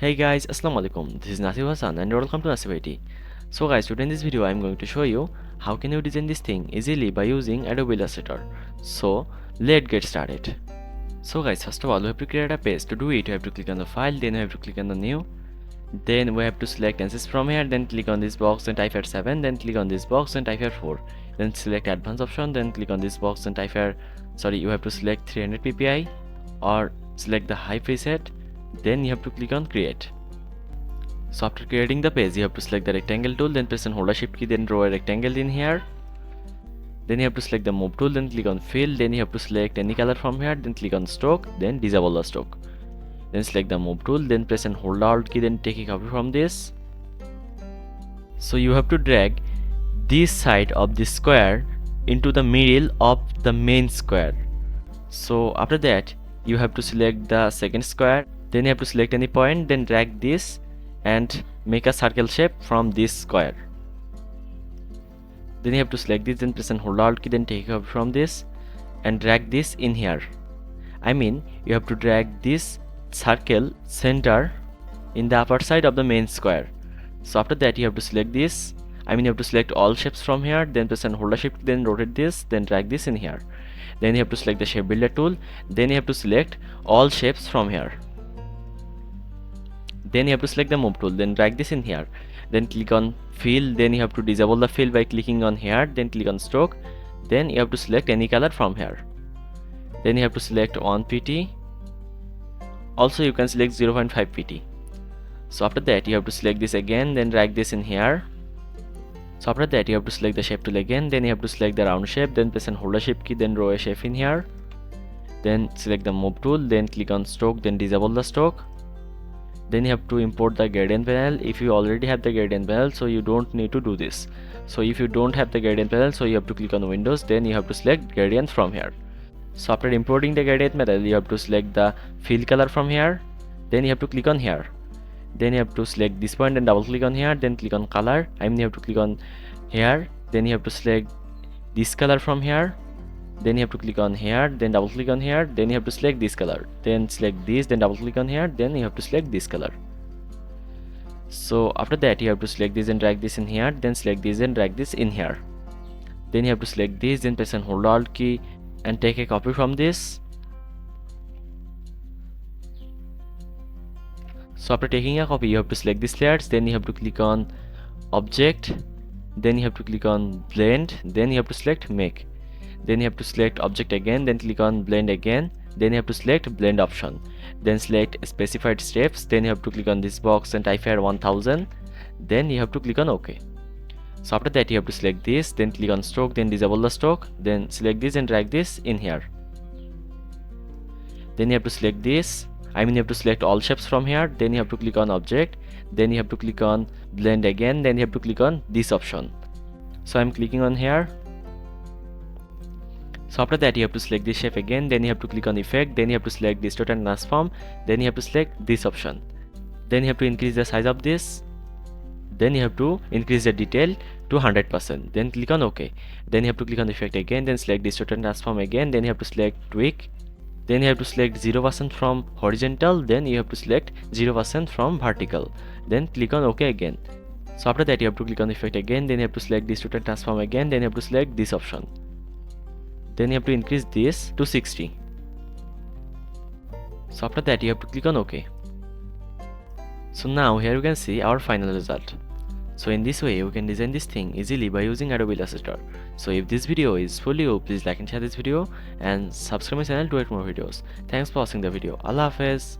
Hey guys, Assalamu alaikum. This is Nasir Hassan and welcome to Nasir IT. So guys, today in this video I am going to show you how can you design this thing easily by using Adobe Illustrator. So let's get started. So guys, first of all we have to create a page. To do it you have to click on the file, then you have to click on the new. Then we have to select answers from here, then click on this box and type here 7, then click on this box and type here 4. Then select advanced option, then click on this box and type here, you have to select 300 ppi or select the high preset. Then you have to click on create. So after creating the page you have to select the rectangle tool, then press and hold a shift key, then draw a rectangle in here. Then you have to select the move tool, then click on fill, then you have to select any color from here, then click on stroke, then disable the stroke. Then select the move tool, then press and hold alt key, then take a copy from this. So you have to drag this side of the square into the middle of the main square. So after that you have to select the second square, then you have to select any point, then drag this and make a circle shape from this square. Then you have to select this, then press and hold alt key, then take a copy from this and drag this in here. I mean you have to drag this circle center in the upper side of the main square. So after that you have to select this, you have to select all shapes from here, then press and hold a shift, then rotate this, then drag this in here. Then you have to select the shape builder tool, then you have to select all shapes from here. Then you have to select the move tool, then drag this in here, then click on fill, then you have to disable the fill by clicking on here, then click on stroke, then you have to select any color from here. Then you have to select 1 pt, also you can select 0.5 pt. So after that you have to select this again, then drag this in here. So after that you have to select the shape tool again, then you have to select the round shape, then press and hold a shift key, then draw a shape in here. Then select the move tool, then click on stroke, then disable the stroke. Then you have to import the gradient panel. If you already have the gradient panel, so you don't need to do this. So if you don't have the gradient panel, so you have to click on Windows, then you have to select gradient from here. So after importing the gradient panel, you have to select the fill color from here, then you have to click on here. Then you have to select this point and double click on here, then click on color. You have to click on here, then you have to select this color from here, then you have to click on here, then double click on here, then you have to select this color, then select this, then double click on here, then you have to select this color. So after that you have to select this and drag this in here, then select this and drag this in here. Then you have to select this, then press and hold alt key and take a copy from this. So after taking a copy you have to select these layers, then you have to click on object, then you have to click on blend, then you have to select make. Then you have to select object again, then click on blend again, then you have to select blend option, then select specified steps, then you have to click on this box and type here 1000, then you have to click on OK. So after that you have to select this, then click on stroke, then disable the stroke, then select this and drag this in here. Then you have to select this, you have to select all shapes from here, then you have to click on object, then you have to click on blend again, then you have to click on this option. So I'm clicking on here. So after that you have to select this shape again, then you have to click on effect, then you have to select distort and transform, then you have to select this option. Then you have to increase the size of this, then you have to increase the detail to 100%, then click on OK. Then you have to click on effect again, then select distort and transform again, then you have to select tweak, then you have to select 0% from horizontal, then you have to select 0% from vertical, then click on OK again. So after that you have to click on effect again, then you have to select distort and transform again, then you have to select this option. Then you have to increase this to 60. So after that you have to click on OK. So now here you can see our final result. So in this way you can design this thing easily by using Adobe Illustrator. So if this video is useful to you, please like and share this video and subscribe my channel to get more videos. Thanks for watching the video. Allah Hafiz.